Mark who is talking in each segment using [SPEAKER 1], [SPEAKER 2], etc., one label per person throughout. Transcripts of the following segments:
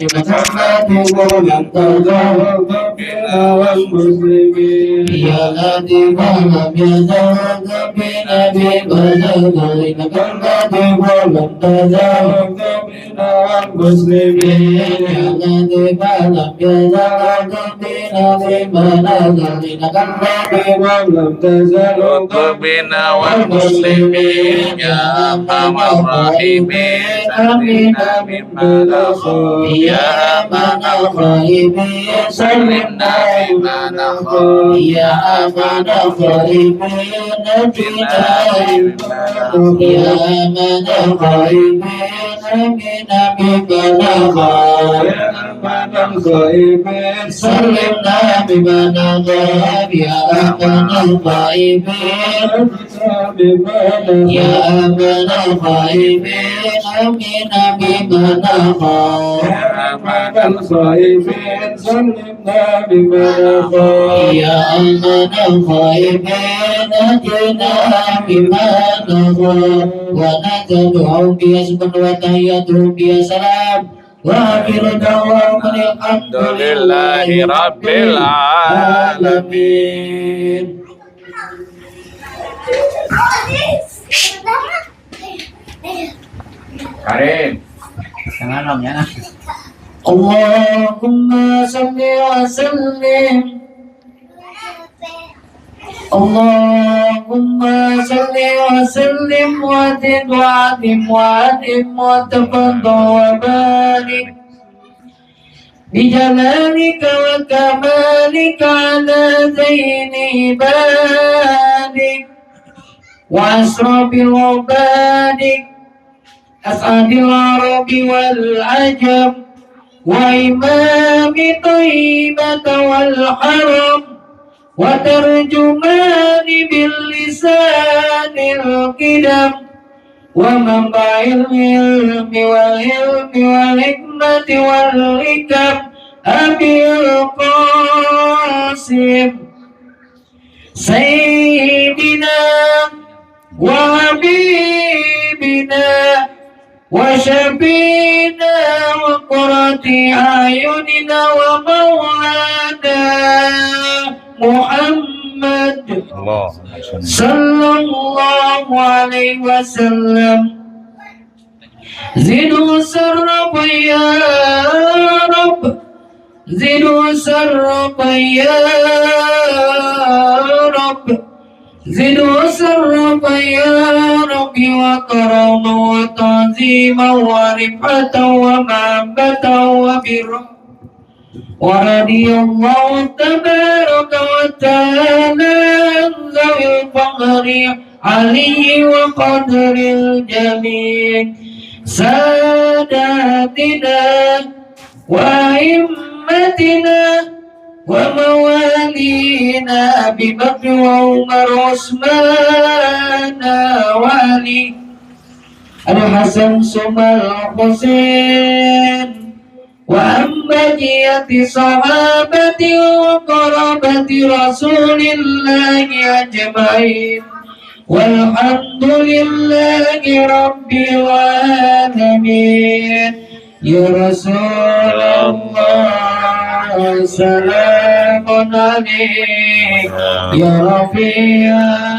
[SPEAKER 1] محمد ولم تزل بنا والمسلمين يا لطيف لم يزل بنا ببلد إنك اللطيف ولم تزل بنا والمسلمين يا لطيف لم يزل بنا ببلد إنك اللطيف ولم تزل بنا والمسلمين يا أرحم الراحمين آمين مما نخاف يا أمان الخائبين سلمنا بما نخاف يا أمان الخائبين نجنا يا أمان الخائبين آمنا بما نخاف يا أمان الخائبين سلمنا بما نخاف يا أمان الخائبين يا أمان الخائبين آمنا بما نخاف يا أمان الخائبين سلمنا بما نخاف يا أمان الخائبين أجنا بما نخاف ونتدعو باسم وتحيته بسلام وآخر دعوانا الحمد لله رب العالمين.
[SPEAKER 2] Karim, jangan om ya.
[SPEAKER 1] Allahumma salli wa sallim Allahumma salli wa sallim wa zid wa adim wa adim wa tafadhal wa barik bijalalika wa kamalika ala zaini ibadik wa asrabil ubadik as'adil arabi wal ajam وإمام طيبة والحرم وترجمان باللسان القدم ومنبع العلم والعلم والحكمة والحكم أبي القاسم سيدنا وحبيبنا وشفينا وقرة أعيننا ومولانا محمد صلى الله عليه وسلم زدوا سرا يا رب زدوا سرا يا رب زدوا سرا يا رب وكرما وتعظيما ورفعة ومحبة وبرا ورضي الله تبارك وتعالى عن ذوي الفقر علي وقدر الجميع ساداتنا وأئمتنا وموالينا أبي بكر وعمر وعثمان وعلي الحسن ثم الحسين وعن بقية صحابة وقرابة رسول الله أجمعين والحمد لله رب العالمين. يا رسول الله سلام عليك يا رفيع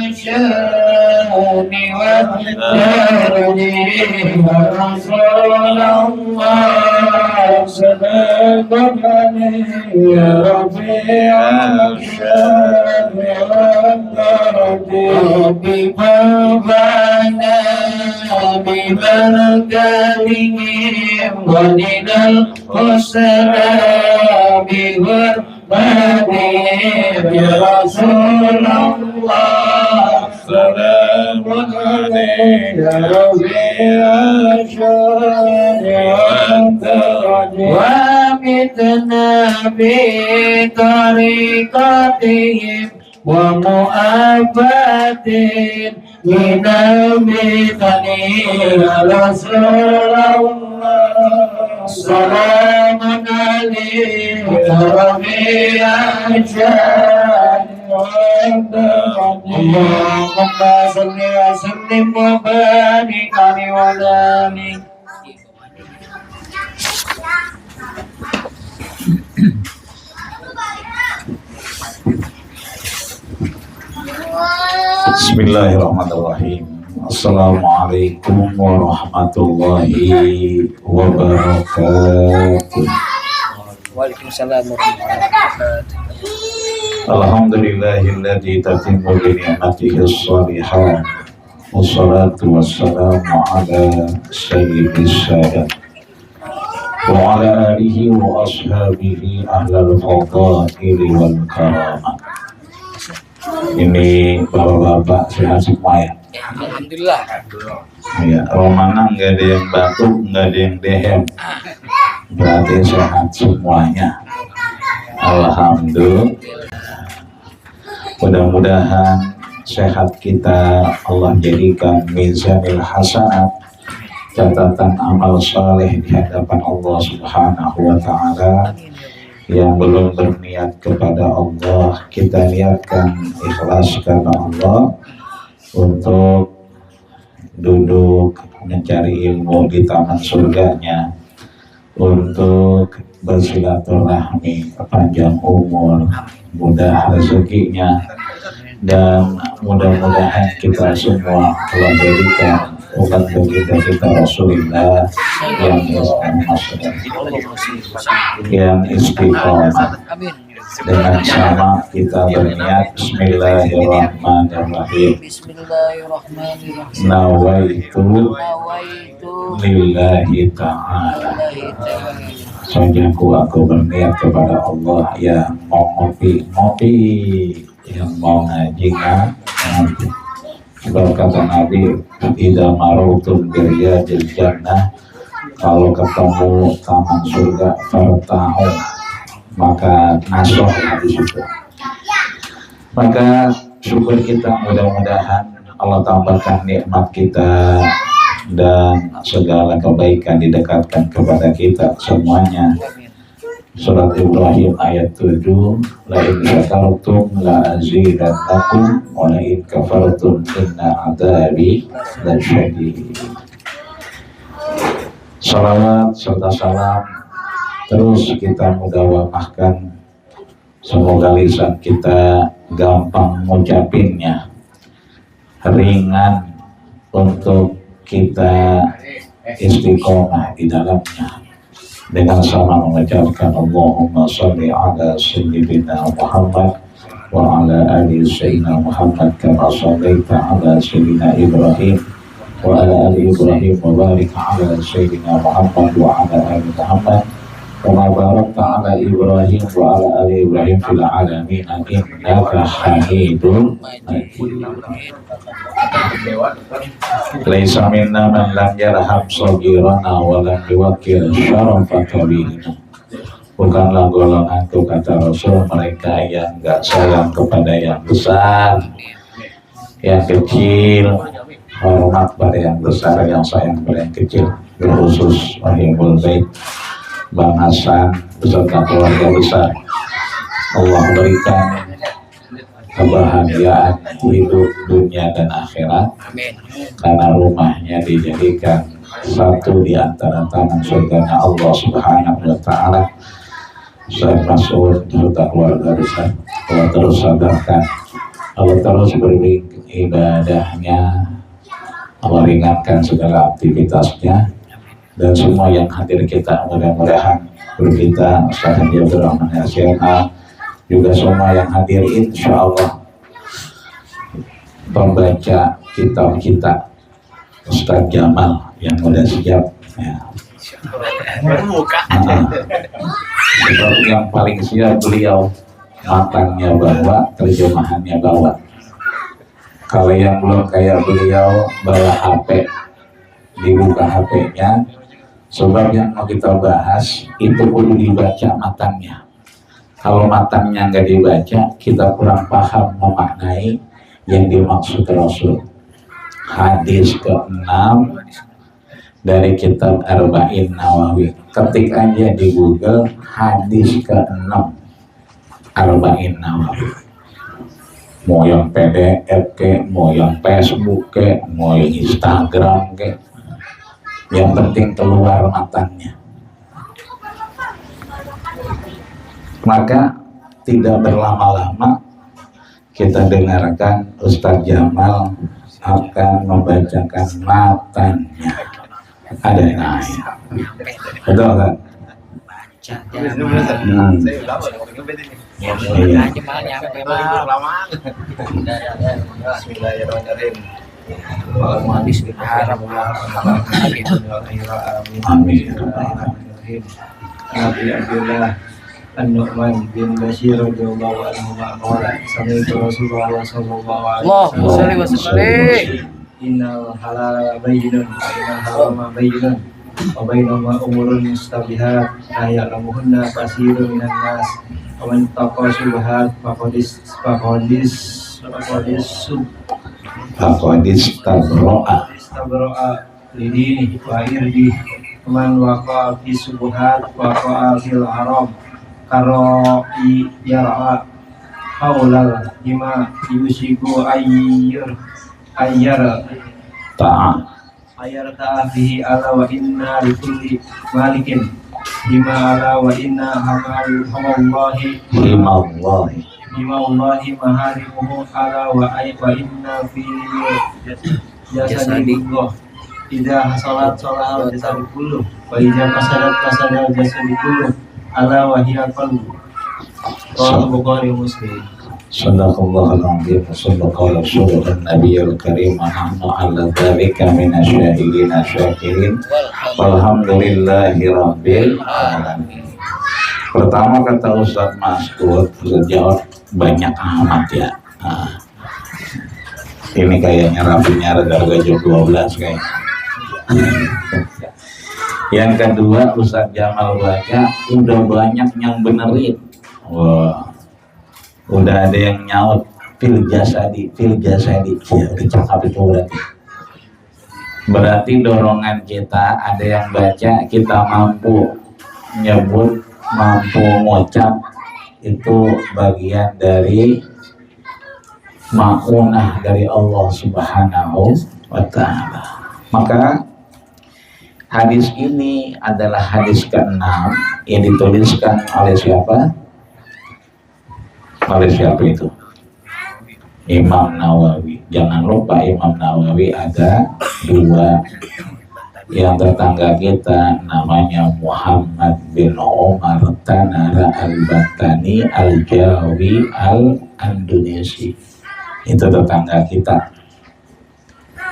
[SPEAKER 1] الشان والدرج يا رسول الله سلام عليك يا رفيع الشان والدرج ربي فانفعنا ببركاتهم ولد الحسنى بغربتهم يا رسول الله سلام عليك يا ربيع الشان والدرج وامتنا بطريقتهم ومؤافات من المثل يا رسول الله سلام عليك يا ربيع الشان اللهم صل وسلم وبارك عليه وعلى آله
[SPEAKER 3] Bismillahirrahmanirrahim. Assalamualaikum warahmatullahi wabarakatuh.
[SPEAKER 1] Waalaikumsalam warahmatullahi wabarakatuh.
[SPEAKER 3] Alhamdulillahilladzi tatimmu bi ni'matihi shalihat. Wassalatu wassalamu ala sayyidis sadat wa ala alihi wa ashabihi ahlal fadaili wal karamah. Ini bapak-bapak sehat semua ya?
[SPEAKER 1] Alhamdulillah.
[SPEAKER 3] Ya, Romana nggak ada yang batuk, nggak ada yang dehem, berarti sehat semuanya. Alhamdulillah. Mudah-mudahan sehat kita Allah jadikan mizanil hasanat, catatan amal saleh di hadapan Allah Subhanahu wa Ta'ala. Yang belum berniat kepada Allah, kita niatkan ikhlas karena Allah untuk duduk mencari ilmu di taman surganya, untuk bersilaturahmi, panjang umur, mudah rezekinya, dan mudah-mudahan kita semua telah jadikan umat baginda kita Rasulullah yang istiqomah. Dengan sama kita berniat Bismillahirrahmanirrahim.
[SPEAKER 1] Bismillahirrahmanirrahim.
[SPEAKER 3] Nawaitu lillahi ta'ala. Sojaku aku berniat kepada Allah yang mau ngopi, yang mau ngaji ngaji. Berkata Nabi, idza marautum biryadil jannah, kalau ketemu taman surga fartahu, maka nasohlah di situ. Maka syukur kita, mudah-mudahan Allah tambahkan nikmat kita dan segala kebaikan didekatkan kepada kita semuanya. Surat Ibrahim ayat 7, la in syakartum la azidannakum wa la in kafartum inna adzabi lasyadid. Salawat serta salam terus kita mudawamahkan, semoga lisan kita gampang ngucapinnya, ringan untuk kita istiqomah di dalamnya, dengan sama mengucapkan Allahumma sholli ala sayyidina Muhammad wa ala ali sayyidina Muhammad kama shallaita ala sayyidina Ibrahim wa ala ali Ibrahim wa barik ala sayyidina Muhammad wa ala ali Muhammad kama barakta ala Ibrahim wa ala ali Ibrahim fil alamin innaka Hamidum Majid. Laisa minna man lam yarham saghirana wa lam yuwaqqir syarafa kabirina. Bukanlah golonganku, kata Rasul, mereka yang enggak sayang kepada yang besar, yang kecil hormat pada yang besar, yang sayang pada yang kecil. Khusus Rahimul Bait Bang Hasan beserta keluarga besar, Allah berikan kebahagiaan hidup dunia dan akhirat, karena rumahnya dijadikan satu di antara taman surganya Allah Subhanahu wa Ta'ala. Ustaz Mas'ud serta keluarga besar, Allah terus sadarkan, Allah terus beri ibadahnya, Allah ringankan segala aktivitasnya, dan semua yang hadir kita mudah-mudahan guru kita Ustaz Haji Abdul Rahman Yasyana, juga semua yang hadir insya Allah pembaca kitab kita Ustaz Jamal yang sudah siap ya. Sebab yang paling siap beliau, matangnya bawa, terjemahannya bawa. Kalau yang belum kayak beliau bawa HP, dibuka HP-nya, sebab yang mau kita bahas itu perlu dibaca matangnya. Kalau matangnya nggak dibaca, kita kurang paham memaknai yang dimaksud Rasul. Hadis ke-6 dari kitab Arba'in Nawawi. Ketik aja di Google hadis ke-6 Arba'in Nawawi. Mau yang PDF ke, mau yang Facebook ke, mau yang Instagram ke, yang penting keluar matanya. Maka tidak berlama-lama kita dengarkan Ustadz Jamal akan membacakan matanya. Ada yang naik. Betul kan? Iya. Amin.
[SPEAKER 1] Nabi Abdullah An-Nu'man bin Bashir radhiyallahu anhu qala sami'tu Rasulullah sallallahu alaihi wasallam innal halala bayyinun wa innal harama bayyinun wa bainahuma umurun mustabihat la ya'lamuhunna katsirun minan nas wa man taqa syubhat faqadis tabro'a lidini wa irdi man waqa fi subuhat waqa fil haram karo yar'a haulal lima yusiku ayyar ta'afihi ala wa inna likulli malikin lima ala wa inna himallahi maharimuhu ala wa inna fi jasadi idza hasalat salahal jasadi kullu wa idza fasadat jasadi kullu ala wa hiya qalbu. Rawahu Bukhari Muslim.
[SPEAKER 3] Sadaqallahul azim wa sadaqa rasulun nabiyul karim wa nahnu ala dzalika minasyahidin syakirin walhamdulillahi rabbil alamin. Pertama kata Ustadz Maskud, jawab banyak amat ya. Nah, ini kayaknya rapinya harga jam 12 kayaknya. Yang kedua Ustadz Jamal baca udah banyak yang benerin. Wah, udah ada yang nyaut fil jasadi ya, udah cakap itu berarti dorongan kita ada yang baca kita mampu nyebut, mampu ngucap, itu bagian dari ma'unah dari Allah Subhanahu wa ta'ala. Maka hadis ini adalah hadis ke-6 yang dituliskan oleh siapa? Oleh siapa itu? Imam Nawawi. Jangan lupa Imam Nawawi ada dua. Yang tetangga kita namanya Muhammad bin Umar Tanara Al-Batani Al-Jawi Al-Andunisi. Itu tetangga kita.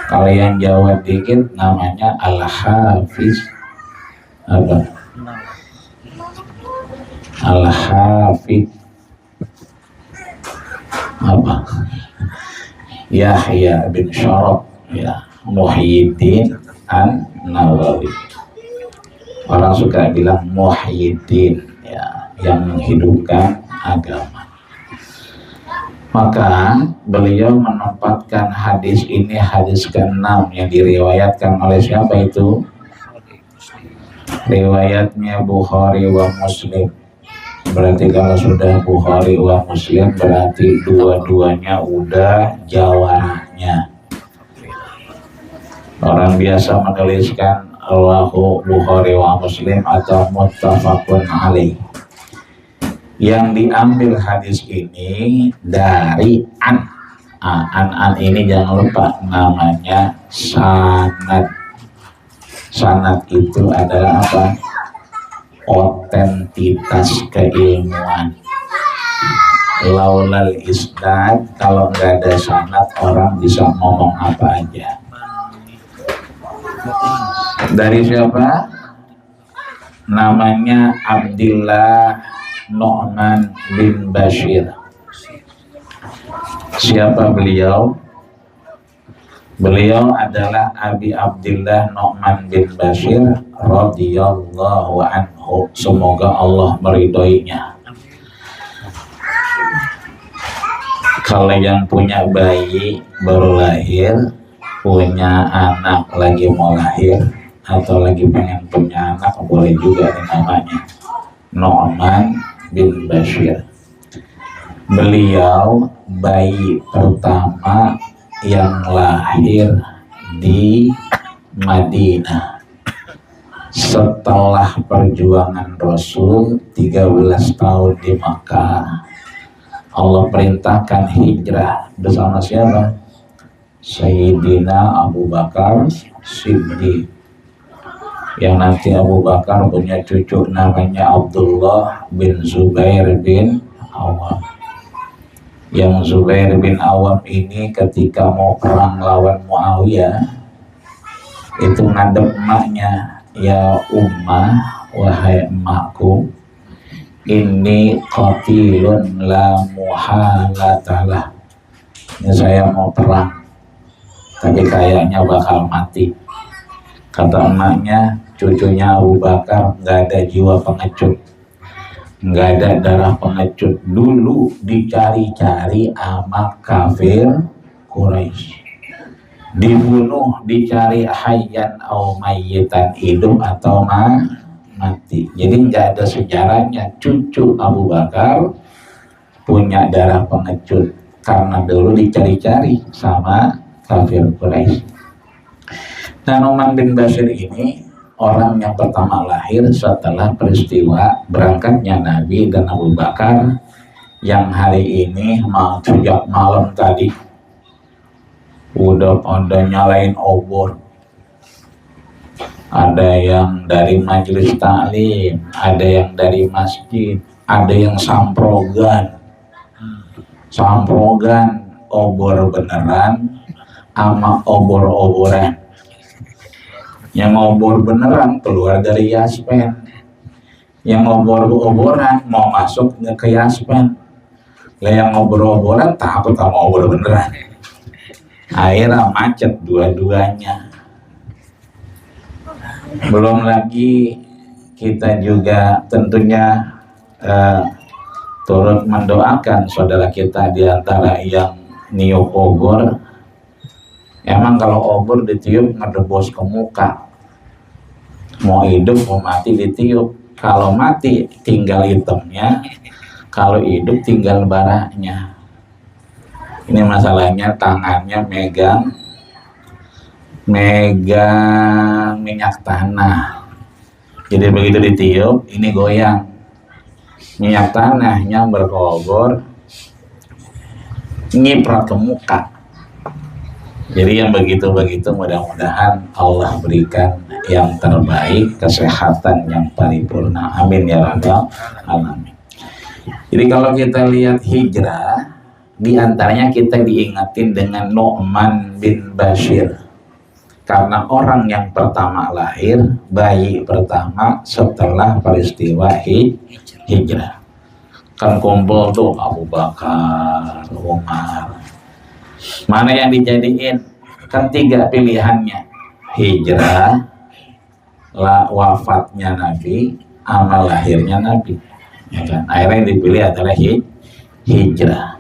[SPEAKER 3] Kalau yang Jawa dikit namanya Al-Hafiz apa? Al-Hafiz apa? Yahya bin Syaraf ya, Muhyiddin An-Nawawi. Orang suka bilang Muhyiddin ya, yang menghidupkan agama. Maka beliau menempatkan hadis ini hadis ke-6 yang diriwayatkan oleh siapa itu? Riwayatnya Bukhari wa Muslim. Berarti kalau sudah Bukhari wa Muslim berarti dua-duanya udah jawaranya. Orang biasa menuliskan Allahu Bukhari wa Muslim atau muttafaqun alaih. Yang diambil hadis ini dari an ini jangan lupa namanya sanad. Sanad itu adalah apa? Otentitas keilmuan. Laulal isnad, kalau nggak ada sanad orang bisa ngomong apa aja. Dari siapa? Namanya Abdullah Nu'man bin Bashir. Siapa beliau? Beliau adalah Abi Abdullah Nu'man bin Bashir radhiyallahu anhu. Semoga Allah meridhoinya. Kalau yang punya bayi baru lahir, punya anak lagi mau lahir, atau lagi pengen punya anak, boleh juga nih namanya Nu'man bin Bashir. Beliau bayi pertama yang lahir di Madinah setelah perjuangan Rasul 13 tahun di Makkah. Allah perintahkan hijrah bersama siapa? Sayyidina Abu Bakar Siddiq, yang nanti Abu Bakar punya cucu namanya Abdullah bin Zubair bin Awam. Yang Zubair bin Awam ini ketika mau perang lawan Muawiyah itu ngadep emaknya, ya ummah, wahai emakku, ini qatilun la muhalatalah, ini saya mau perang tapi kayaknya bakal mati. Kata emaknya, cucunya Abu Bakar nggak ada jiwa pengecut, nggak ada darah pengecut, dulu dicari-cari sama kafir Quraisy, dibunuh, dicari hayyan au mayyitan, hidup atau mati. Jadi nggak ada sejarahnya cucu Abu Bakar punya darah pengecut karena dulu dicari-cari sama kafir Quraisy. Nah, Nu'man bin Bashir ini orang yang pertama lahir setelah peristiwa berangkatnya Nabi dan Abu Bakar, yang hari ini sejak malam tadi udah pada nyalain obor. Ada yang dari majelis taklim, ada yang dari masjid, ada yang samprogan obor beneran sama obor-oboran. Yang obor beneran keluar dari Yaspen, yang obor-oboran mau masuk ke Yaspen. Lah yang obor-oboran takut sama obor beneran, akhirnya macet dua-duanya. Belum lagi kita juga tentunya turut mendoakan saudara kita di antara yang niup obor. Emang kalau obor ditiup ngedebos ke muka, mau hidup mau mati ditiup. Kalau mati tinggal hitamnya, kalau hidup tinggal baranya. Ini masalahnya tangannya megang minyak tanah. Jadi begitu ditiup, ini goyang. Minyak tanahnya berkobor, nyiprat ke muka. Jadi yang begitu-begitu mudah-mudahan Allah berikan yang terbaik, kesehatan yang paripurna. Amin ya rabbal alamin. Jadi kalau kita lihat hijrah, di antaranya kita diingatin dengan Nu'man bin Bashir. Karena orang yang pertama lahir, bayi pertama setelah peristiwa hijrah. Kan kumpul tuh Abu Bakar, Umar. Mana yang dijadiin? Kan tiga pilihannya, hijrah, wafatnya Nabi, amal lahirnya Nabi, ya kan? Akhirnya yang dipilih adalah hijrah.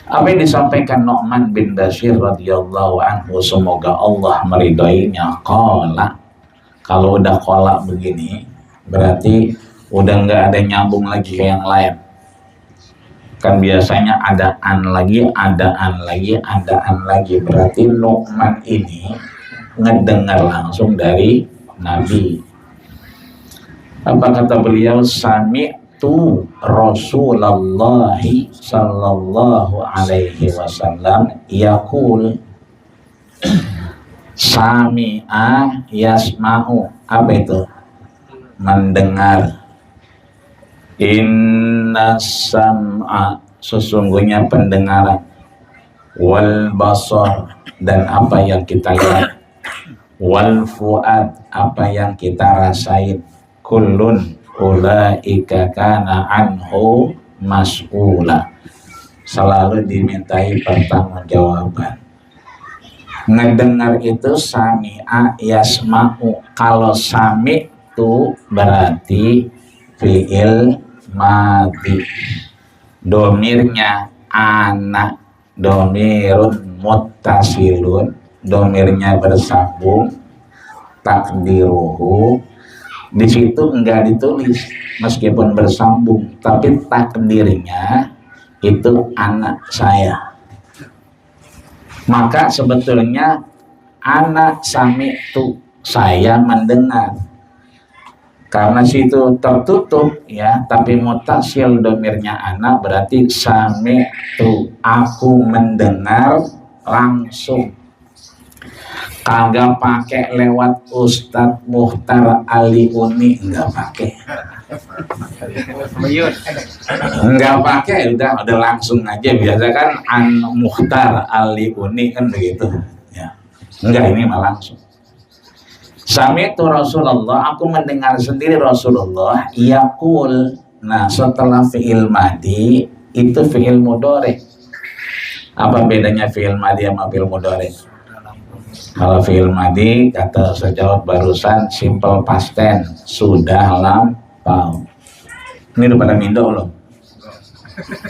[SPEAKER 3] Apa yang disampaikan Nu'man bin Bashir radhiyallahu anhu, semoga Allah meridainya, qala, kalau udah qala begini berarti udah nggak ada nyambung lagi ke yang lain. Kan biasanya adaan lagi, berarti Nu'man ini ngedengar langsung dari Nabi. Apa kata beliau? Sami'tu Rasulullah sallallahu alaihi wasallam yaqul. Sami'a yasma'u, apa itu? Mendengar. Inna sam'a, sesungguhnya pendengaran, wal basar, dan apa yang kita lihat, wal fuad, apa yang kita rasain, kullun ulaika kana anhu mas'ula, selalu dimintai pertanggungjawaban. Ngedengar itu sami'a yasma'u. Kalau sami itu berarti fi'il madi, domirnya anak, domirun muttasilun, domirnya bersambung, takdiruhu, di situ enggak ditulis meskipun bersambung, tapi takdirnya itu anak saya. Maka sebetulnya anak sami'tu, saya mendengar. Karena situ tertutup ya, tapi mutasil domirnya anak berarti sami'tu, aku mendengar langsung. Kagak pakai lewat Ustadz Muhtar Ali Uni, enggak pakai. Enggak pakai, udah langsung aja. Biasa kan An Muhtar Ali Uni kan begitu ya. Enggak, ini mah langsung. Sami'tu Rasulullah, aku mendengar sendiri Rasulullah yaqul. Nah, setelah fi'il madi itu fi'il mudhari. Apa bedanya fi'il madi sama fi'il mudhari? Kalau fi'il madi kata sejawat barusan simple past tense, sudah lampau. Ini udah pada mindo belum?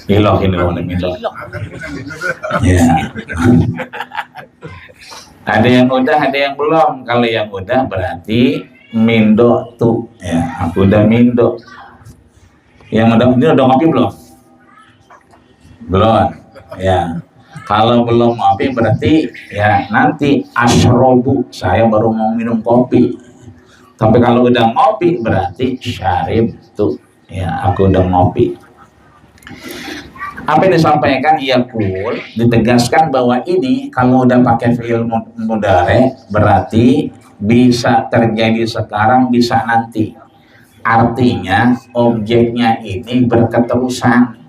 [SPEAKER 3] Ilok ini udah mindo. Ya. Ada yang udah, ada yang belum. Kalau yang udah berarti mindo tuh. Ya, aku udah mindo. Yang udah, ini udah ngopi belum? Belum. Ya. Kalau belum ngopi berarti ya nanti asyrobu, saya baru mau minum kopi. Tapi kalau udah ngopi berarti syarib tuh. Ya, aku udah ngopi. Apa yang disampaikan yaqul, ditegaskan bahwa ini kalau udah pakai fi'il mudhari berarti bisa terjadi sekarang, bisa nanti. Artinya objeknya ini berketerusan.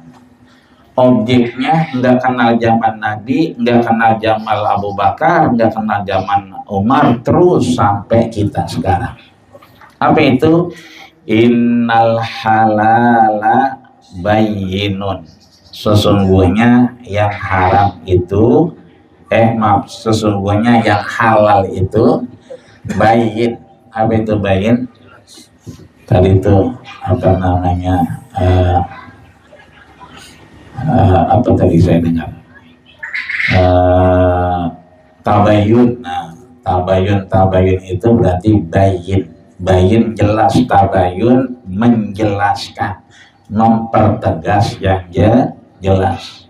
[SPEAKER 3] Objeknya nggak kenal zaman Nabi, nggak kenal zaman Abu Bakar, nggak kenal zaman Umar, terus sampai kita sekarang. Apa itu? Innal halala bayyinun. Sesungguhnya yang haram itu sesungguhnya yang halal itu bayyin. Apa itu bayyin? Tadi itu apa namanya, apa tadi saya dengar, tabayun. Nah, tabayun itu berarti bayyin. Bayyin jelas, tabayun menjelaskan, mempertegas yang jelas.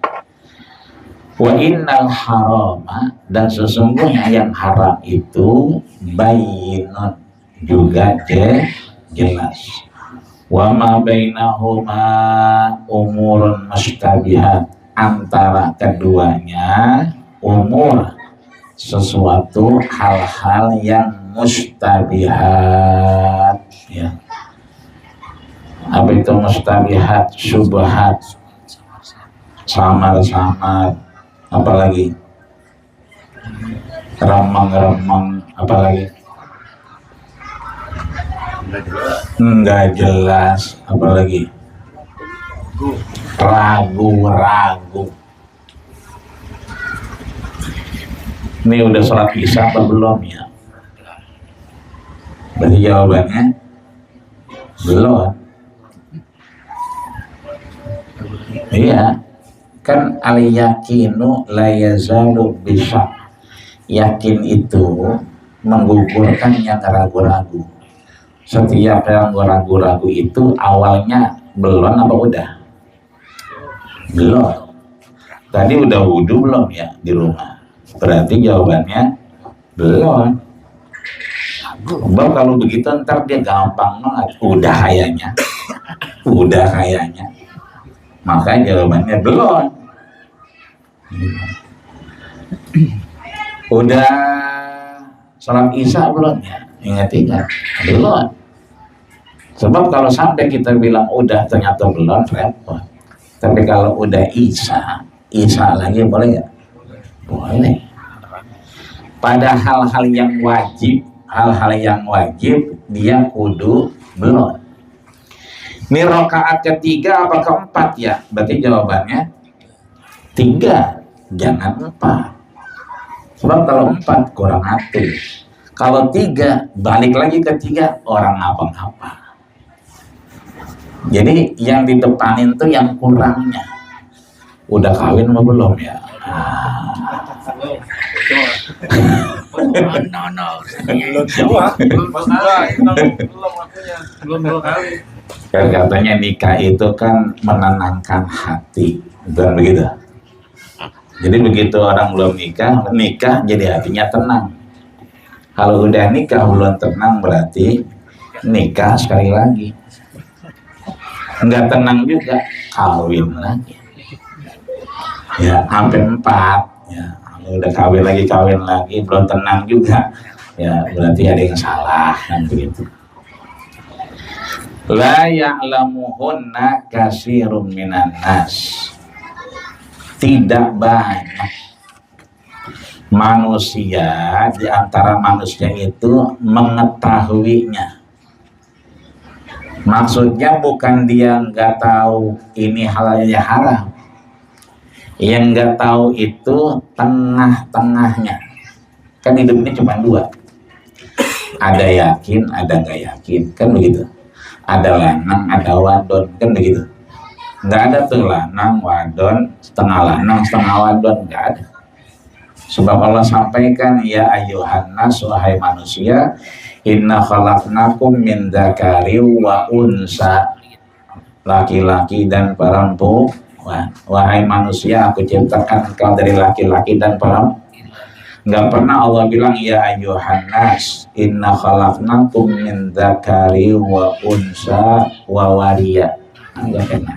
[SPEAKER 3] Wa innal harama, dan sesungguhnya yang haram itu bayyinun, juga jelas. Wa ma bainahuma umurun mustabihat, antara keduanya umur, sesuatu hal-hal yang mustabihat ya. Apa itu mustabihat? Syubhat, samar-samar, apalagi remang-remang, apalagi enggak jelas, apalagi ragu-ragu. Ini udah sholat isya apa belum ya? Berarti jawabannya belum. Iya, kan al-yakinu la yazalu bisyak. Yakin itu menggugurkan yang ragu-ragu. Setiap yang ragu-ragu itu awalnya belum apa udah? Belum. Tadi udah wudhu belum ya di rumah? Berarti jawabannya belum. Bang, kalau begitu ntar dia gampang banget. Udah kayaknya. Udah kayaknya. Maka jawabannya belum. Udah sholat isya belum ya? Ingat-ingat, belum. Sebab kalau sampai kita bilang udah ternyata belum, repot. Tapi kalau udah isya lagi boleh nggak? Boleh. Pada hal-hal yang wajib, dia kudu belum. Ini rakaat ketiga apa keempat ya? Berarti jawabannya 3, jangan 4. Sebab kalau 4 kurang atur. Kalau 3 balik lagi ke 3, orang apa-apa. Jadi yang didepanin tuh yang kurangnya. Udah kawin apa belum ya? Kan katanya nikah itu kan menenangkan hati, bukan begitu? Jadi begitu orang belum nikah jadi hatinya tenang. Kalau udah nikah belum tenang berarti nikah sekali lagi. Nggak tenang juga, kawin lagi. Ya, hampir 4. Ya, udah kawin lagi, belum tenang juga. Ya, berarti ada yang salah kan begitu. La ya'lamuhunna katsirun minan nas. Tidak banyak manusia di antara manusia itu mengetahuinya. Maksudnya bukan dia nggak tahu ini halalnya haram. Yang nggak tahu itu tengah-tengahnya. Kan hidup ini cuma 2. Ada yakin, ada nggak yakin, kan begitu. Ada lanang, ada wadon, kan begitu. Nggak ada tuh lanang, wadon, setengah lanang, setengah wadon, nggak ada. Sebab Allah sampaikan, ya ayyuhan nas, wahai manusia, inna khalaqnakum min dzakari wa unsa, laki-laki dan perempuan. Wahai manusia, aku ciptakan engkau dari laki-laki dan perempuan. Nggak pernah Allah bilang ya ayyuhan nas, inna khalaqnakum min dzakari wa unsa wa wariya. Nggak pernah.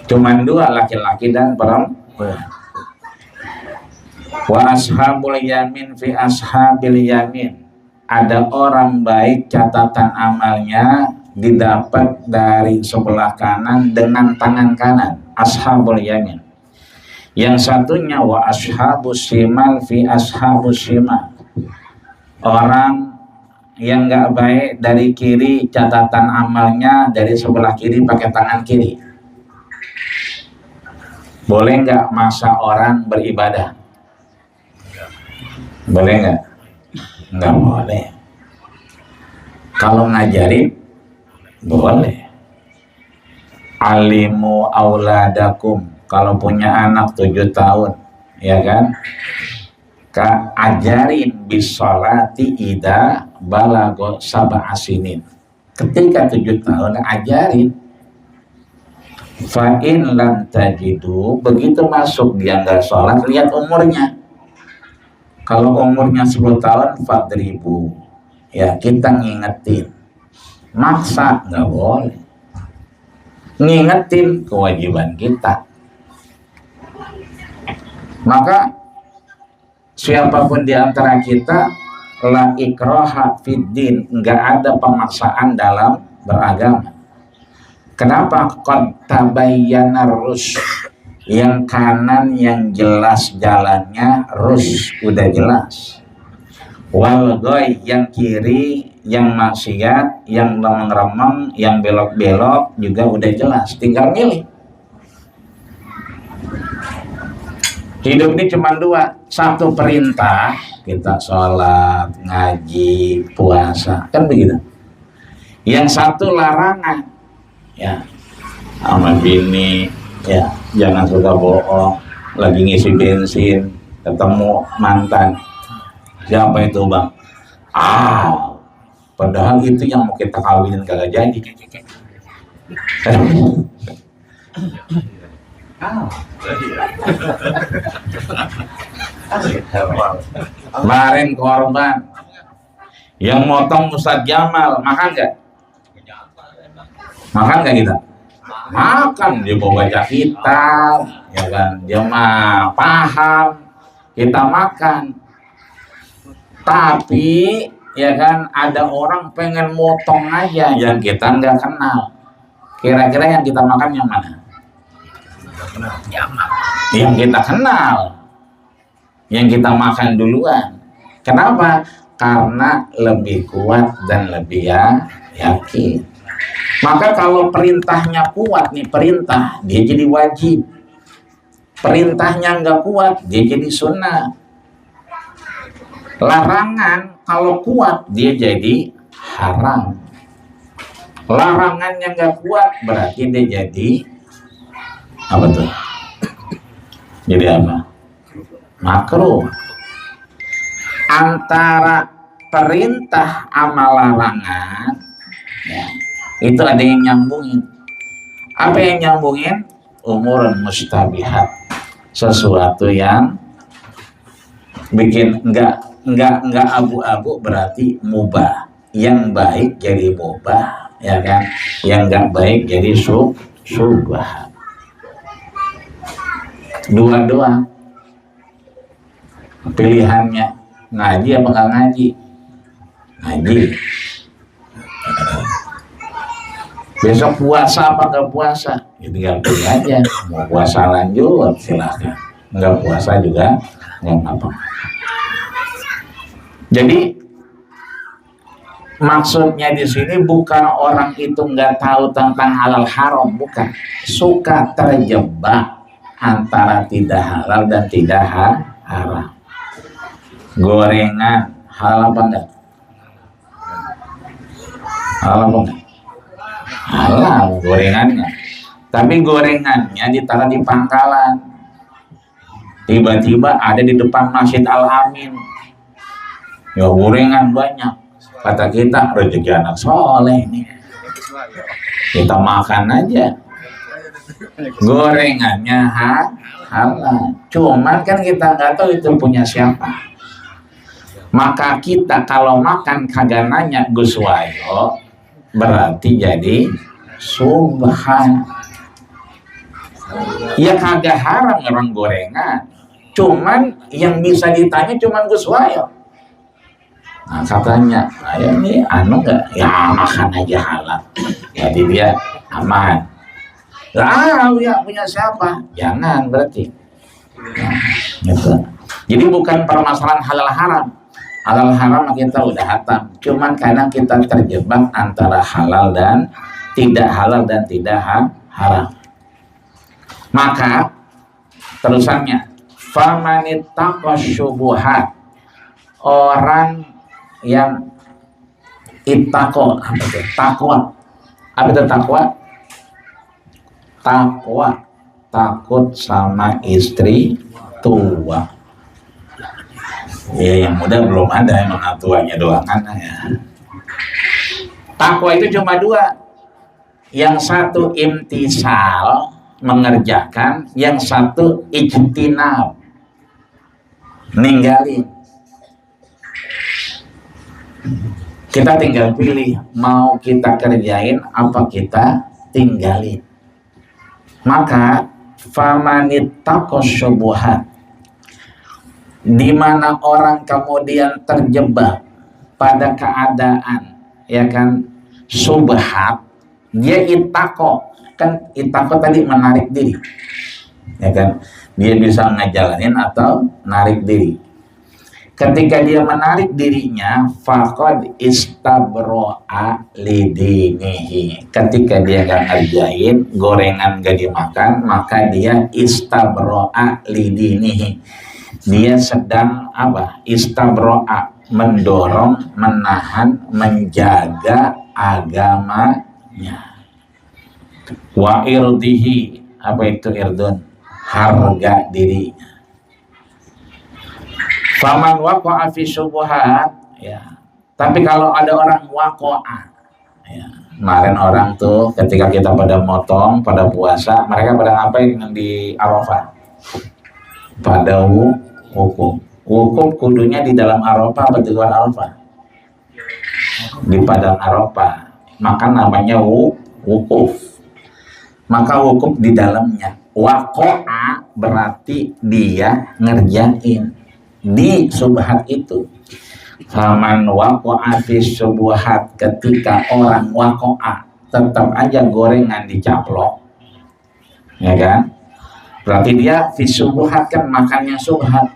[SPEAKER 3] Cuman 2, laki-laki dan perempuan. Wa ashabul yamin fi ashabil yamin. Ada orang baik catatan amalnya didapat dari sebelah kanan dengan tangan kanan. Ashabul yamin. Yang satunya wa ashabus shimal fi ashabus shimal. Orang yang nggak baik dari kiri, catatan amalnya dari sebelah kiri pakai tangan kiri. Boleh nggak masa orang beribadah? Boleh nggak? Nggak boleh. Kalau ngajarin boleh. Alimu auladakum, kalau punya anak 7 tahun, ya kan? Ajarin bisolati ida balago sab'a sinin. Ketika 7 tahun ajarin. Fa'in lam tajidu, begitu masuk dia nggak sholat, lihat umurnya. Kalau umurnya 10 tahun, fadribu. Ya, kita ngingetin. Maksa nggak boleh. Ngingetin kewajiban kita. Maka siapapun di antara kita, la ikraha fiddin, nggak ada pemaksaan dalam beragama. Kenapa? Qad tabayyana rusy. Yang kanan yang jelas jalannya, rusy udah jelas. Wal ghoy yang kiri, yang maksiat, yang remeng-remeng, yang belok-belok juga udah jelas, tinggal milih. Hidup ini cuma 2, 1 perintah, kita sholat, ngaji, puasa, kan begitu. Yang 1 larangan, ya, sama bini, ya, jangan suka bohong, lagi ngisi bensin, ketemu mantan. Siapa itu bang? Padahal itu yang mau kita kawinin kagak jadi. Kemarin korban yang motong Ustadz Jamal, makan nggak? Makan nggak kita? Makan, dia mau baca kitab, ya kan? Dia mah paham, kita makan. Tapi ya kan ada orang pengen motong aja yang kita nggak kenal. Kira-kira yang kita makan yang mana? Yang kita kenal, yang kita makan duluan. Kenapa? Karena lebih kuat dan lebih yakin. Maka kalau perintahnya kuat nih, perintah dia jadi wajib. Perintahnya nggak kuat, dia jadi sunnah. Larangan kalau kuat dia jadi haram. Larangan yang nggak kuat berarti dia jadi apa tuh? Jadi apa? Makruh. Antara perintah sama larangan, ya, itu ada yang nyambungin. Apa yang nyambungin? Umur mustabihat, sesuatu yang bikin enggak abu-abu berarti mubah. yang baik jadi mubah, ya kan? Yang nggak baik jadi subhat. Dua-dua pilihannya, ngaji apa nggak ngaji? Ngaji. Besok puasa apa nggak puasa? Ya tinggal pilih aja. Mau puasa lanjut silahkan, nggak puasa juga nggak apa-apa. Jadi maksudnya di sini bukan orang itu nggak tahu tentang halal haram, bukan. Suka terjebak antara tidak halal dan tidak haram. Gorengan halal apa enggak? Halal apa enggak? Halal gorengannya. Tapi gorengannya ditaruh di pangkalan. Tiba-tiba ada di depan Masjid Al-Amin. Ya gorengan banyak. Kata kita rezeki anak soleh nih. Kita makan aja. Gorengannya halal. Cuman kan kita nggak tahu itu punya siapa. Maka kita kalau makan kagak nanya Gus Wayo, berarti jadi subhan. Ya kagak haram orang gorengan. Cuman yang bisa ditanya cuman Gus Wayo. Nah katanya, ayo nih anu nggak? Ya makan aja halal. Jadi dia aman. Lah ya punya siapa? Jangan berarti. Nah, gitu. Jadi bukan permasalahan halal haram. Halal haram kita udah hatam. Cuman kadang kita terjebak antara halal dan tidak haram. Maka terusannya, famanittaqas syubuhat, orang yang ittaqo, apa itu? Takwa. Apa itu takwa? Takwa, takut sama istri tua. Ya yang muda belum ada, emang tuanya doang kan ya. Takwa itu cuma dua. Yang satu imtisal, mengerjakan, yang satu ijtinab, ninggalin. Kita tinggal pilih mau kita kerjain apa kita tinggalin. Maka famanittaqas syubuhat, di mana orang kemudian terjebak pada keadaan ya kan subhat, dia ittaqo, kan ittaqo tadi menarik diri, ya kan, dia bisa ngejalanin atau narik diri. Ketika dia menarik dirinya, faqad istabro'a lidinihi. Ketika dia gak ngerjain, gorengan gak dimakan, maka dia istabro'a lidinihi. Dia sedang apa? Istabro'a, mendorong, menahan, menjaga agamanya. Wa irdihi, apa itu irdun? Harga dirinya. Faman waqa'a fi syubuhat, ya. Tapi kalau ada orang waqa'a, ya. Kemarin orang tuh ketika kita pada motong, pada puasa, mereka pada ngapain di Arafah? Pada wukuf. Wukuf kudunya di dalam Arafah atau di luar Arafah? Di padang Arafah. Maka namanya wukuf. Maka wukuf di dalamnya. Waqa'a berarti dia ngerjain di subhat itu. Faman waqa'a fi subhat, ketika orang waqa'a tetap aja gorengan dicaplok, ya kan, berarti dia fi subhat, kan makannya subhat.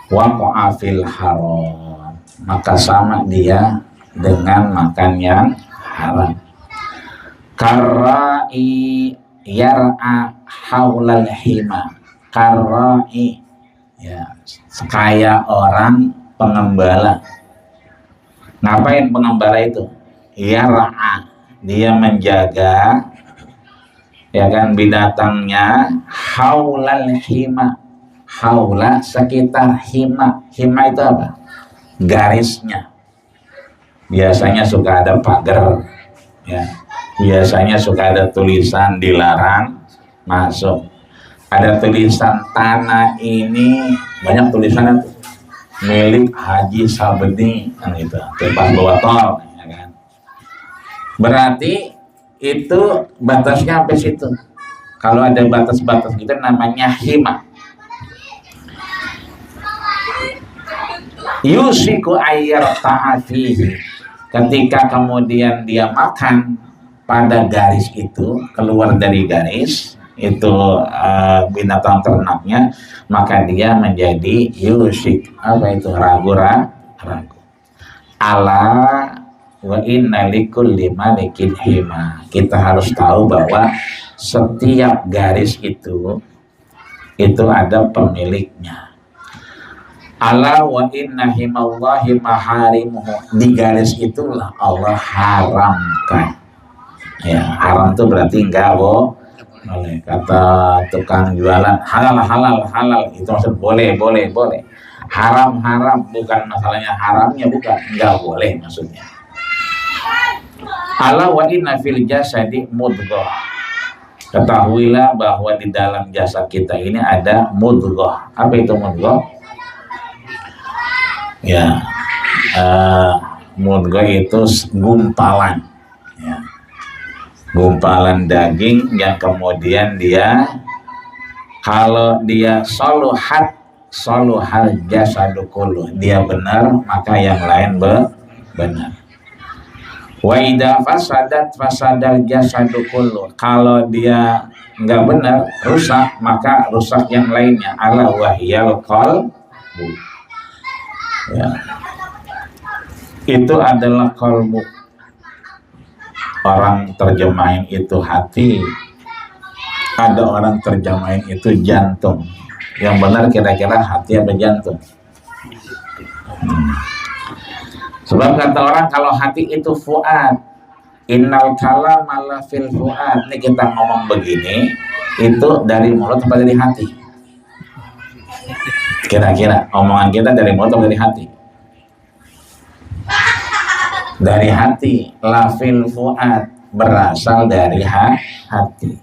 [SPEAKER 3] Waqa'a fil haram, maka sama dia dengan makan yang haram. Karra'i yar'a haulal hima. Karra'i, ya, kayak orang pengembala. Ngapain pengembala itu? Yar'a, dia menjaga, ya kan, binatangnya. Haulal hima, haula sekitar, hima, hima itu apa? Garisnya. Biasanya suka ada pagar, ya. Biasanya suka ada tulisan dilarang masuk. Ada tulisan tanah ini, banyak tulisannya tuh. milik Haji Sabeni kan itu tempat bawa tol ya kan. Berarti itu batasnya sampai situ. Kalau ada batas-batas gitu namanya hima. Yusiku ayyar ta'afihi, ketika kemudian dia makan pada garis itu, keluar dari garis itu binatang ternaknya, maka dia menjadi yusik, apa itu, ragu-ragu. Ala wa inna likulli malikin hima, kita harus tahu bahwa setiap garis itu ada pemiliknya. Ala wa inna himallahi maharimuhu, di garis itulah Allah haramkan. Ya, haram itu berarti enggak boleh. Kata tukang jualan halal itu maksud boleh. Haram bukan masalahnya haramnya, bukan, enggak boleh maksudnya. Ala wa inna fil jasadi mudghah, ketahuilah bahwa di dalam jasad kita ini ada mudghah. Apa itu mudghah? Ya, mudghah itu gumpalan, ya, gumpalan daging yang kemudian dia, kalau dia soluhal jasadu kullu, dia benar maka yang lain benar. Wa idza fasadal jasadu kullu, kalau dia enggak benar, rusak, maka rusak yang lainnya. Ala wahyal qalbu, ya, itu adalah qalbu. Orang terjemahin itu hati, ada orang terjemahin itu jantung. Yang benar kira-kira hati apa jantung? Sebab kata orang kalau hati itu fuad, innal kalama la fil fuad. Ini kita ngomong begini, itu dari mulut atau dari hati? Kira-kira omongan kita dari mulut atau dari hati? Dari hati. Lafil fuad, berasal dari hati.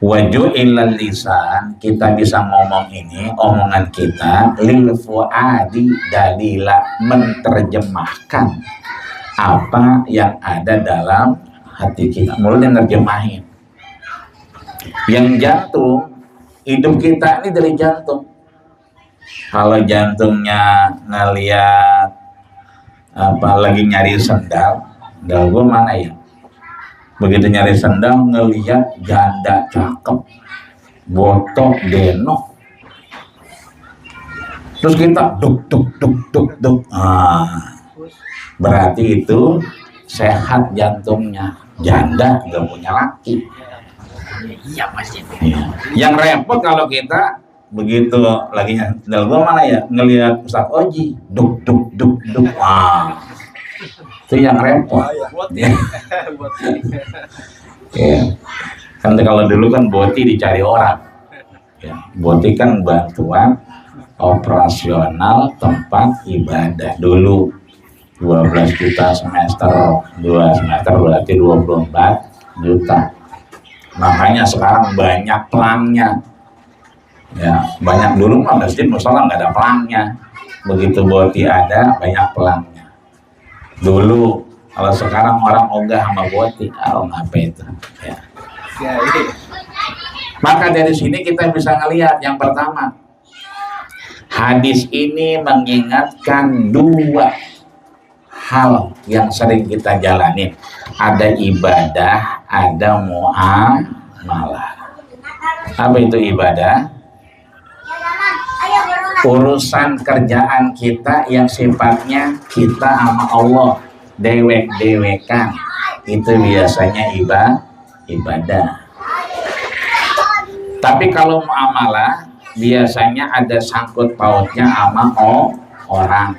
[SPEAKER 3] Waju'ilal lisan, kita bisa ngomong ini, omongan kita, lil fuadi, dalila, menerjemahkan apa yang ada dalam hati kita. Mulut yang nerjemahin. Yang jantung, hidup kita ini dari jantung. Kalau jantungnya ngeliat apa lagi nyari sendal gue mana ya, begitu nyari sendal ngeliat janda cakep, botok denok, terus kita duk, berarti itu sehat jantungnya. Janda nggak punya laki. Iya pasti. Yang repot kalau kita begitu lagi sendal gue mana ya, ngelihat Ustaz Oji duk. Itu yang repot. Ya. Kan kalau dulu kan boti dicari orang, ya, boti kan bantuan operasional tempat ibadah dulu. 12 juta semester, 2 semester berarti 24 juta. Makanya sekarang banyak pelangnya. Ya, banyak. Dulu mah masjid musola nggak ada pelangnya. Begitu boti ada, banyak pelangnya. Dulu, kalau sekarang orang ogah sama boti, ngapa itu? Ya. Maka dari sini kita bisa ngelihat yang pertama, hadis ini mengingatkan dua hal yang sering kita jalanin. Ada ibadah, ada muamalah. Apa itu ibadah? Urusan kerjaan kita yang sifatnya kita sama Allah dewek-dewekan, itu biasanya ibadah. Tapi kalau muamalah biasanya ada sangkut pautnya sama orang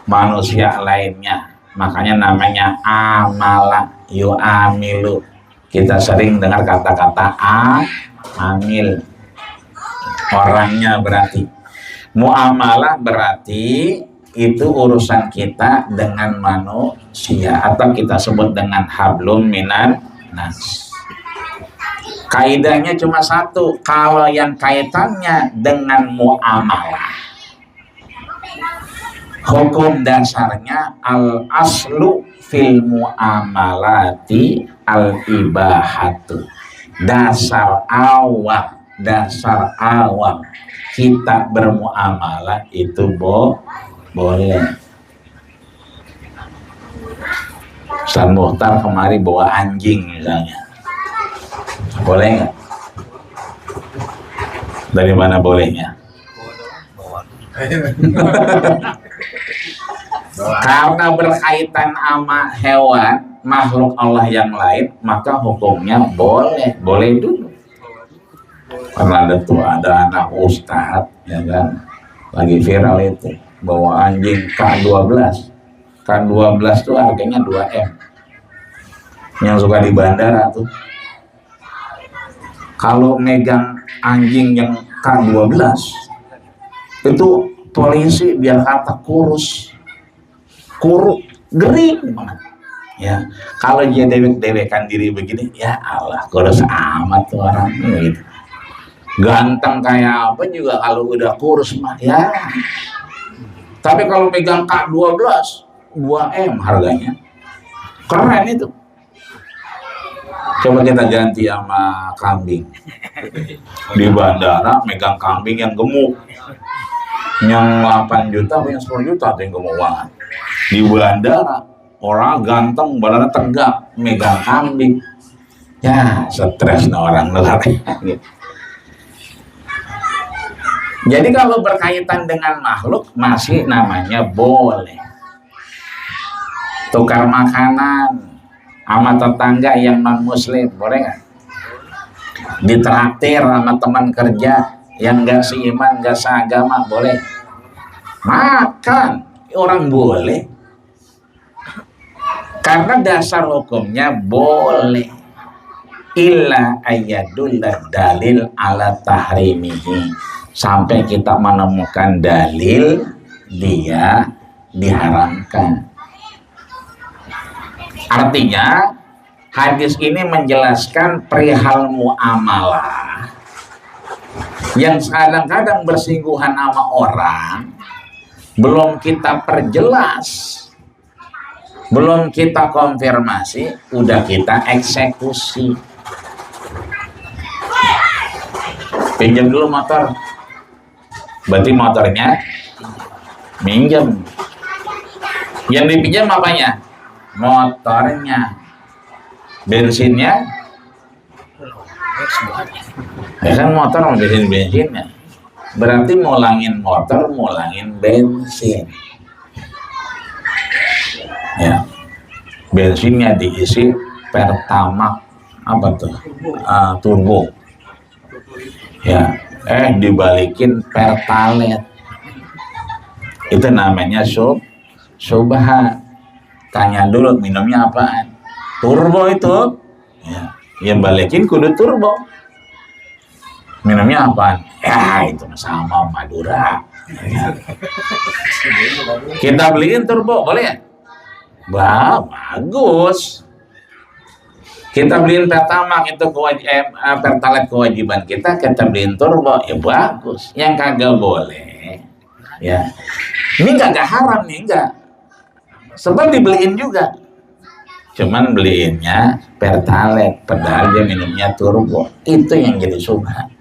[SPEAKER 3] manusia lainnya, makanya namanya amalah, yu'amilu. Kita sering dengar kata-kata amil, orangnya berarti. Muamalah berarti itu urusan kita dengan manusia, atau kita sebut dengan hablum minan nas. Kaidahnya cuma satu, kalau yang kaitannya dengan muamalah Hukum dasarnya al aslu fil muamalati al ibahatu. Dasar awam kita bermuamalah itu boleh. Ustaz Muhtar kemari bawa anjing misalnya, boleh nggak? Dari mana bolehnya? Karena berkaitan sama hewan makhluk Allah yang lain, maka hukumnya boleh dulu. Karena ada anak ustadz ya kan, lagi viral itu bawa anjing K12 tuh harganya 2M, yang suka di bandara tuh kalau megang anjing yang K12 itu polisi biar kata kurus gering banget ya. Kalau dia dewek-dewekan diri begini, ya Allah kurus amat tuh orang gitu. Ganteng kayak apa juga kalau udah kurus mah ya. Tapi kalau pegang K12 2M harganya, keren itu. Coba kita ganti sama kambing. Di bandara megang kambing yang gemuk, yang 8 juta, yang 10 juta tuh yang gemuk banget. Di bandara orang ganteng, badannya tegak, megang kambing, ya stres nah orang luar. Jadi kalau berkaitan dengan makhluk masih namanya boleh. Tukar makanan sama tetangga yang non muslim boleh nggak? Ditraktir sama teman kerja yang nggak seiman, nggak seagama boleh. Makan orang boleh. Karena dasar hukumnya boleh. Illa ayyadullah dalil ala tahrimihi. Sampai kita menemukan dalil dia diharamkan. Artinya hadis ini menjelaskan perihal muamalah yang kadang-kadang bersinggungan sama orang, belum kita perjelas, belum kita konfirmasi, udah kita eksekusi. Pinjam dulu motor, berarti motornya minjem. Yang dipinjam apanya? Motornya. Bensinnya? Ya kan motor mau bensinnya. Berarti mulangin motor, mulangin bensin. Ya. Bensinnya diisi Pertamax apa tuh? Turbo. Ya, dibalikin Pertalite. Itu namanya subhat. Tanya dulu minumnya apaan? Turbo itu. Ya, yang balikin kudu turbo. Minumnya apaan? Ya, itu sama Madura. Ya. Kita beliin turbo, boleh ya? Bagus. Kita beliin Pertamax itu Pertalite kewajiban kita beliin turbo, ya bagus. Yang kagak boleh, ya. Ini kagak haram nih, enggak. Sebab dibeliin juga. Cuman beliinnya Pertalite, padahal dia minumnya turbo. Itu yang jadi subhat.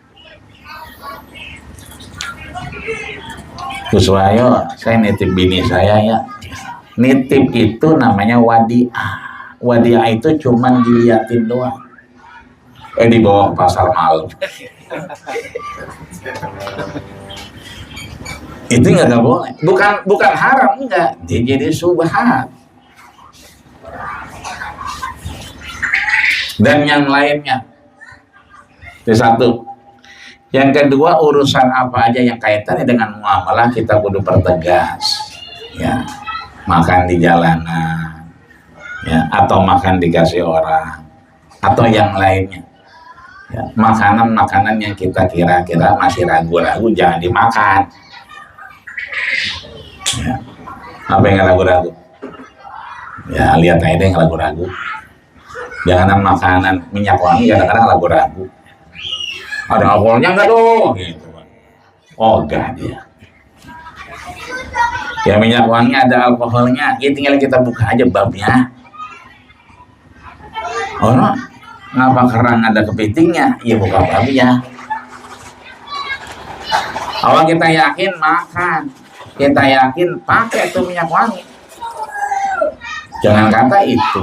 [SPEAKER 3] Kuswayo, saya nitip bini saya ya. Nitip itu namanya wadiah. Wadiah itu cuman diliatin doang. Dibawa ke pasar malam. Itu nggak boleh. Bukan haram, enggak. Dia jadi subhat. Dan yang lainnya. Itu satu. Yang kedua, urusan apa aja yang kaitannya dengan muamalah kita kudu pertegas. Ya, makan di jalanan. Ya, atau makan dikasih orang, atau yang lainnya. Ya, makanan-makanan yang kita kira-kira masih ragu-ragu jangan dimakan. Ya, apa yang ragu-ragu? Ya lihat aja deh yang ragu-ragu. Jangan makanan minyak wangi kadang-kadang ragu-ragu. Ada alkoholnya enggak dong? Gitu. Oh enggak dia. Ya minyak wangi ada alkoholnya, ya tinggal kita buka aja babnya. Orang ngapa kerang ada kepitingnya, ya buka babnya. Kalau kita yakin makan, kita yakin pakai tuh minyak wangi. Jangan kata itu,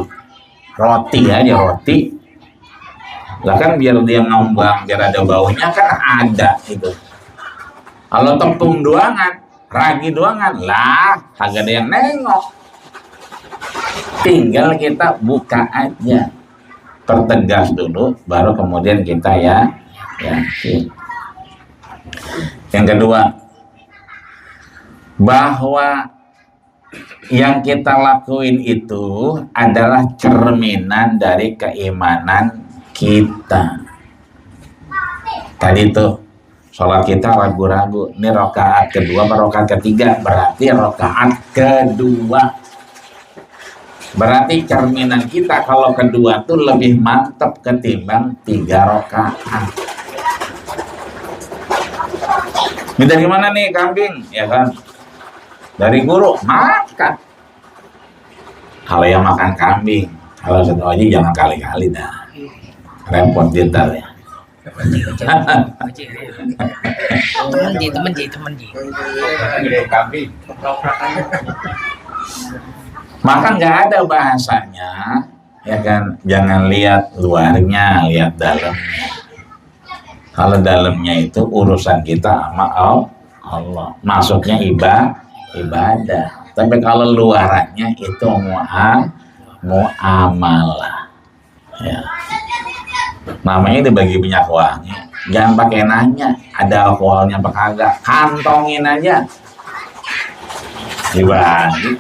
[SPEAKER 3] roti aja roti. Lah kan biar dia ngembang, biar ada baunya kan ada itu. Kalau tepung doangan, ragi doangan, lah kagak ada yang nengok. Tinggal kita buka aja, pertegas dulu, baru kemudian kita yakin. Yang kedua, bahwa yang kita lakuin itu adalah cerminan dari keimanan kita. Tadi tuh sholat kita ragu-ragu, ini rakaat kedua atau rakaat ketiga, berarti rakaat kedua. Berarti cerminan kita kalau kedua tuh lebih mantap ketimbang 3 rakaat. Ini dari mana nih kambing? Ya kan? Dari guru, makan. Kalau yang makan kambing, kalau satu aja jangan kali-kali dah. Repot dintar ya.
[SPEAKER 4] Temen ji.
[SPEAKER 2] Kambing.
[SPEAKER 3] Maka nggak ada bahasanya, ya kan? Jangan lihat luarnya, lihat dalamnya. Kalau dalamnya itu urusan kita sama Allah, masuknya ibadah. Tapi kalau luarannya itu muamalah. Ya. Namanya dibagi minyak wangi. Jangan pakai nanya, ada alkoholnya apa kagak? Kantongin aja. Dibagi.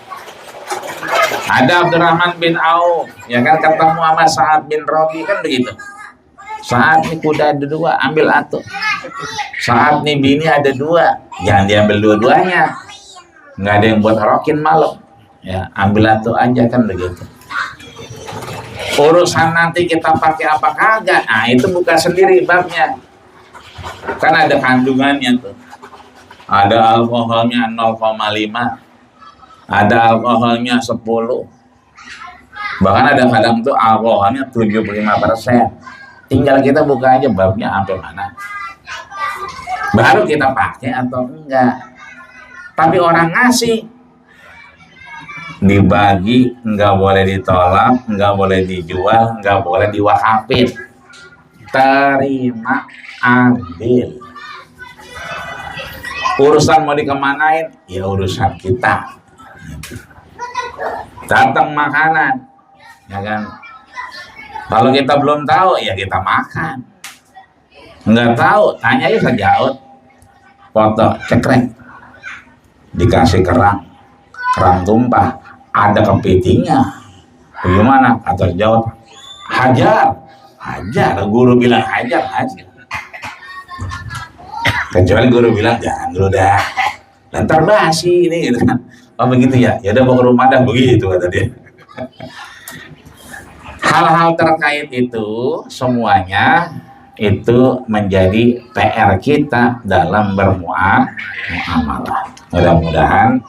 [SPEAKER 3] Ada Abdurrahman bin Auf, ya kan, ketemu sama Sa'ad bin Rabi, kan begitu. Saat nih kuda ada 2, ambil atuh. Saat nih bini ada 2, jangan diambil dua-duanya. Nggak ada yang buat rokin malam. Ya, ambil atuh aja, kan begitu. Urusan nanti kita pakai apa kagak, nah itu buka sendiri babnya. Kan ada kandungannya tuh. Ada alkoholnya 0,5, ada alkoholnya 10. Bahkan ada kadang tuh alkoholnya 75%. Tinggal kita buka aja babnya sampai mana, baru kita pakai atau enggak. Tapi orang ngasih dibagi, enggak boleh ditolak, enggak boleh dijual, enggak boleh diwakafin. Terima, ambil. Urusan mau dikemanain, ya urusan kita. Datang makanan, ya kan? Kalau kita belum tahu, ya kita makan. Nggak tahu, tanya aja sejaut. Foto, cekrek. Dikasih kerang tumpah, ada kepitingnya. Bagaimana? Kata jawab, hajar. Guru bilang hajar. Kecuali guru bilang jangan dulu dah. Lantar basi ini, gitu kan? Oh begitu ya? Ya udah bawa ke rumah dah, begitu kata dia. Hal-hal terkait itu semuanya itu menjadi PR kita dalam bermuamalah. Mudah-mudahan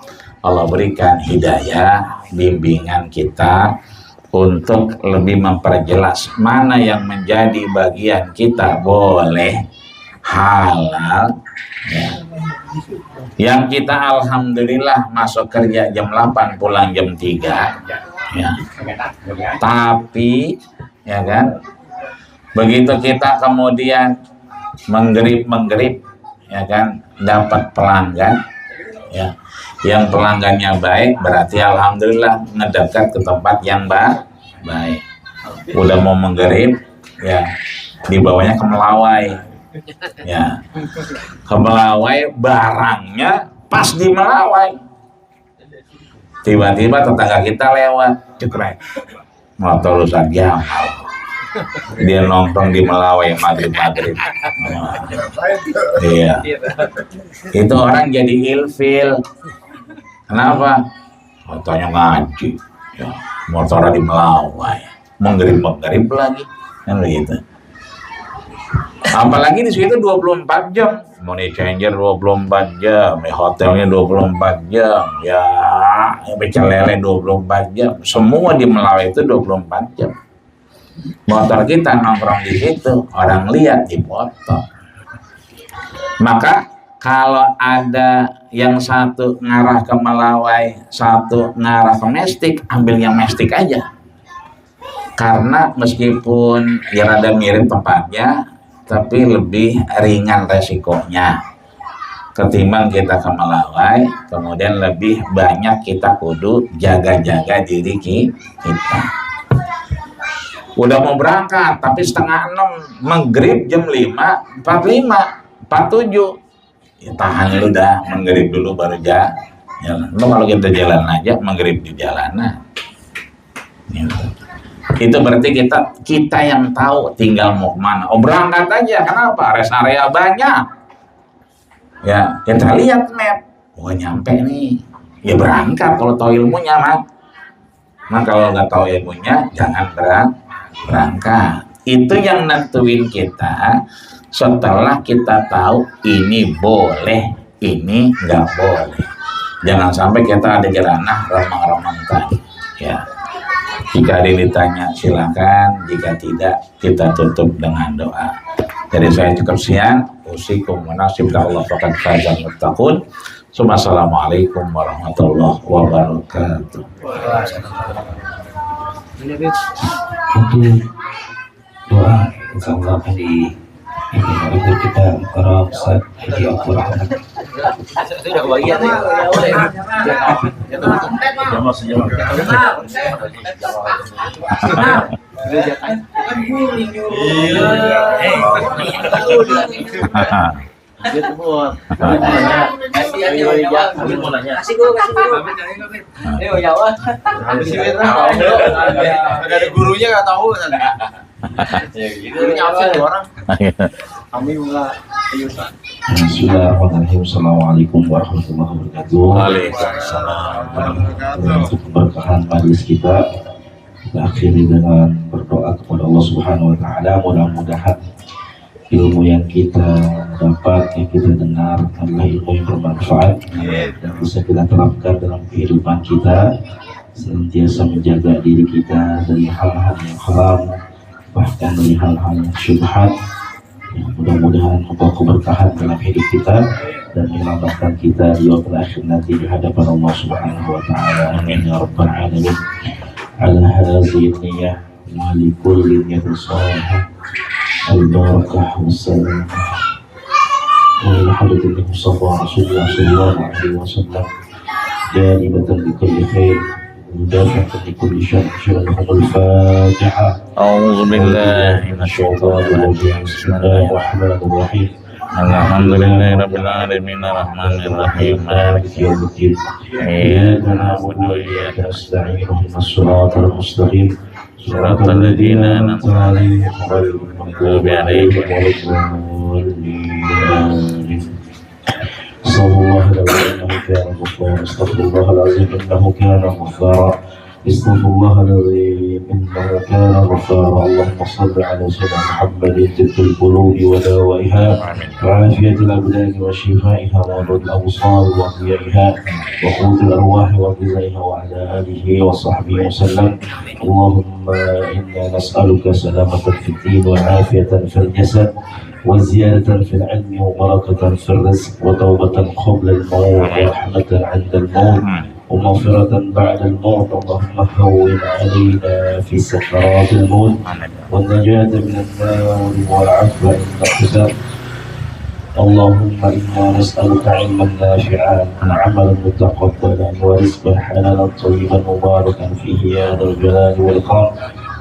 [SPEAKER 3] Allah berikan hidayah, bimbingan kita untuk lebih memperjelas mana yang menjadi bagian kita boleh, halal, ya. Yang kita alhamdulillah masuk kerja jam 8, pulang jam 3. Ya. Tapi ya kan, begitu kita kemudian menggerip ya kan, dapat pelanggan, ya, yang pelanggannya baik, berarti alhamdulillah ngedekat ke tempat yang baik. Udah mau menggerip, ya, dibawanya ke Melawai, ya, ke Melawai, barangnya pas di Melawai. Tiba-tiba tetangga kita lewat, cekrek, motor rusak Jamal. Dia nongkrong di Melawai maghrib. Iya. Itu orang jadi ilfil. Kenapa? Motornya ngaji, ya, motornya di Melawai, menggerib lagi, kan begitu. Apalagi di situ 24 jam, money changer 24 jam, hotelnya 24 jam, ya pecel lele 24 jam, semua di Melawai itu 24 jam. Motor kita nongkrong di situ, orang lihat dipoto. Maka kalau ada yang satu ngarah ke Melawai, satu ngarah ke Mestik, ambil yang Mestik aja. Karena meskipun ya rada mirip tempatnya, tapi lebih ringan resikonya ketimbang kita ke Melawai, kemudian lebih banyak kita kudu jaga-jaga diri kita. Udah mau berangkat tapi setengah 6, maghrib jam 5, 45, 47, ya tahan lu dah, maghrib dulu baru jalan. Lu kalau kita jalan aja maghrib di jalanan gitu. Itu berarti kita yang tahu tinggal mau kemana. Oh berangkat aja, kenapa? Rest area banyak. Ya kita lihat map. Oh nyampe nih. Ya berangkat kalau tahu ilmunya mah. Nah kalau nggak tahu ilmunya jangan berangkat. Itu yang nentuin kita. Setelah kita tahu ini boleh, ini nggak boleh. Jangan sampai kita ada jalanah remang-remang tadi. Ya. Jika ada ditanya silakan, jika tidak kita tutup dengan doa. Jadi saya cukup sekian. Usikum munasib Allah faqad fazal muttaqun. Assalamualaikum warahmatullahi wabarakatuh.
[SPEAKER 4] Untuk doa insyaallah akan ibu kita para Ustaz Haji Abdul Rahman.
[SPEAKER 2] Sudah kebagian ya. Ada gurunya nggak tahu kan? Gurunya absen 2 orang. Kami enggak.
[SPEAKER 4] Bismillahirrahmanirrahim. Assalamualaikum warahmatullahi wabarakatuh.
[SPEAKER 3] Waalaikumsalam.
[SPEAKER 4] Untuk keberkahan majelis kita akhiri dengan berdoa kepada Allah Subhanahu wa taala, mudah-mudahan ilmu yang kita dapat, yang kita dengar adalah ilmu yang bermanfaat dan bisa kita terapkan dalam kehidupan kita, senantiasa menjaga diri kita dari hal-hal yang haram, bahkan dari hal-hal yang syubhat. Mudah-mudahan membawa keberkahan dalam hidup kita dan menyelamatkan kita di waktu akhir nanti di hadapan Allah Subhanahu wa taala. Amin ya rabbal alamin. Ala hadhihi niyyah wa li kulli niyyatin salihah. Al-barakah wassalam. Wa ila hadratil Mustafa Rasulullah sallallahu alaihi wasallam. Janibatan bi kulli khair. مدافعة لكل شر شرهم الفاتحة.
[SPEAKER 3] أعوذ بالله من الشيطان الرجيم.
[SPEAKER 4] بسم الله الرحمن الرحيم.
[SPEAKER 3] الحمد لله رب العالمين الرحمن الرحيم
[SPEAKER 4] مالك يوم الدين. إياك نعبد وإياك نستعين اهدنا الصراط المستقيم صراط الذين أنعمت عليهم غير المغضوب عليهم ولا الضالين. صلى الله عليه وسلم كان غفارا. استغفر الله العظيم انه كان غفارا. استغفر الله العظيم انه كان غفارا. اللهم صل على سيدنا محمد طب القلوب ودوائها وعافية الابدان وشفائها ونور الابصار وضيائها وقوت الارواح وغذائها وعلى اله وصحبه وسلم. اللهم انا نسالك سلامة في الدين وعافية في الجسد وزيادة في العلم وبركة في الرزق وتوبة قبل الموت ورحمة عند الموت ومغفرة بعد الموت. اللهم هون علينا في سكرات الموت والنجاة من النار والعفو عند الحساب. اللهم إنا نسألك علما نافعا وعملا متقبلا ورزقا حلالا طيبا مباركا فيه يا ذا الجلال والإكرام.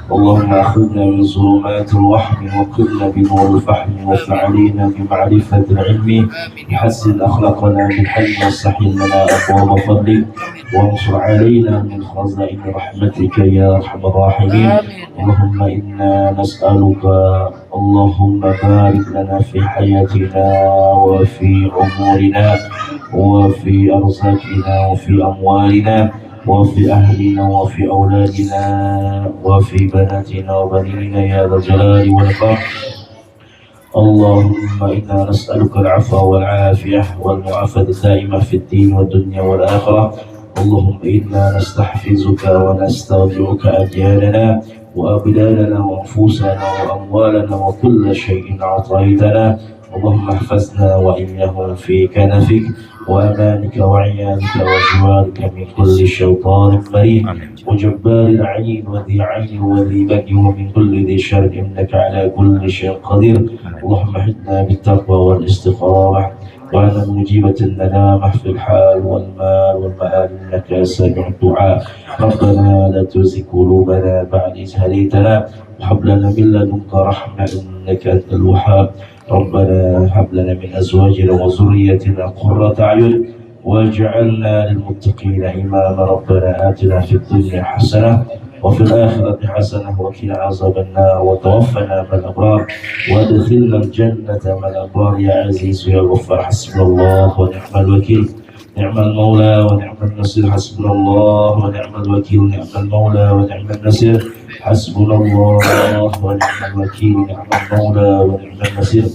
[SPEAKER 4] اللهم أخذنا من ظلمات الوهم وكلنا بنور الفهم وافتح علينا بمعرفة العلم يحسن أخلاقنا بالحلم واستحل لنا أبواب فضلك وانصر علينا من خزائن رحمتك يا أرحم الراحمين. اللهم إنا نسألك اللهم بارك لنا في حياتنا وفي أمورنا وفي أرزاقنا وفي أموالنا وفي أهلنا وفي أولادنا وفي بناتنا وبنينا يا ذا الجلال والإكرام. اللهم إنا نسألك العفو والعافية والمعافاة الدائمة في الدين والدنيا والآخرة. اللهم إنا نستحفظك ونستودعك أدياننا وأبداننا ونفوسنا وأموالنا وكل شيء أعطيتنا. اللهم احفظنا وإياهم في كنفك وأمانك وعيانك وجوارك من كل شيطان مريض وجبار العين وذي عين وذي بكي ومن كل ذي شر إنك على كل شيء قدير. اللهم اهدنا بالتقوى والاستقامة وعلى مجيبة الندامة في الحال والمال والمآل إنك سميع الدعاء. ربنا لا تزغ قلوبنا بعد إذ هديتنا وهب لنا من لدنك رحمة إنك أنت الوهاب. ربنا هب لنا من أزواجنا وذريتنا قرة أعين واجعلنا للمتقين إماما. ربنا آتنا في الدنيا حسنة وفي الآخرة حسنة وقنا عذاب النار وتوفنا مع الأبرار وادخلنا الجنة مع الأبرار يا عزيز يا غفار. حسبنا الله ونعم الوكيل، نعم المولى ونعم النصير. حسبنا الله ونعم الوكيل، نعم المولى ونعم النصير. حسبنا الله ونعم الوكيل، نعم المولى ونعم النصير.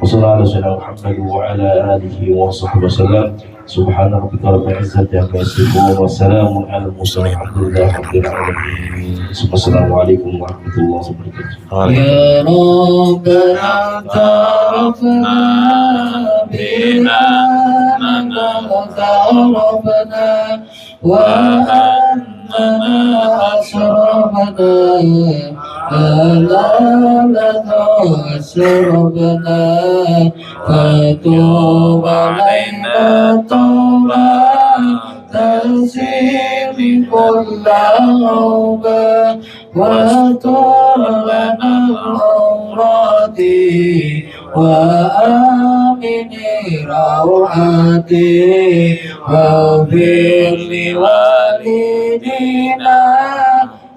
[SPEAKER 4] وصلى الله على سيدنا محمد وعلى آله وصحبه وسلم. سبحان ربك رب العزة عما يصفون وسلام على المرسلين الحمد لله رب العالمين. السلام عليكم ورحمة الله وبركاته.
[SPEAKER 1] يا ربنا اعترفنا بأننا اغتربنا وأننا أسرفنا فلا أسرفنا فتوب علينا توبة تسير كل عوبة وتر لنا الأوراد وآمن روعاتي واغفر لوالدينا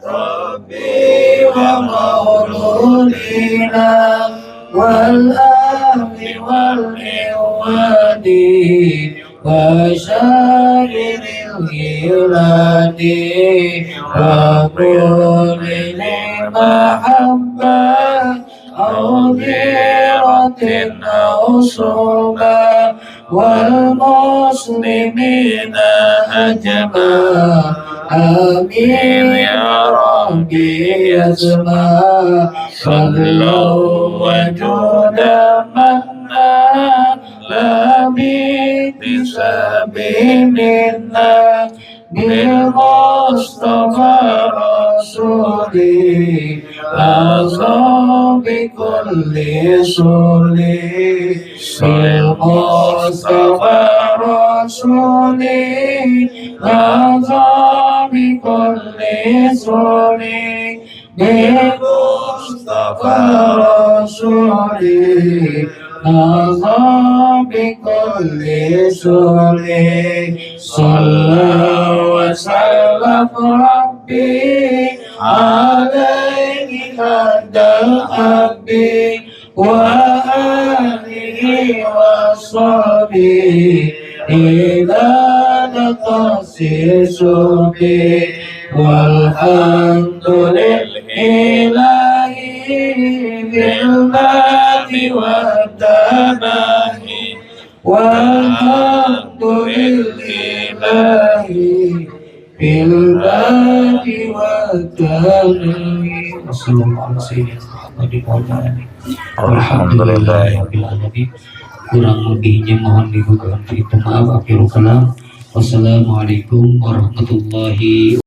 [SPEAKER 1] ربي ومولودينا والأهل والإخوان وشاكر الجيران وكل للمحبة أو غيرة أو صوبة والمسلمين أجمع آمين يا ربي اسمع. صلوا وجودا منا لا باكتساب منا بالمصطفى رسولي أعظم بكل سولي بالمصطفى رسولي أعظم بكل سولي بالمصطفى رسولي أعظم بكل سولي. صلى وسلم ربي عليه قد حبي وآله وصحبه إذا نقصص به والحمد لله بالمال والتناهي والحمد لله بالمال والتناهي. وصلى الله على سيدنا محمد وعلى آله. Alhamdulillah. Kurang lebihnya mohon dibukakan pintu maaf. Akhirul kalam. Wassalamualaikum warahmatullahi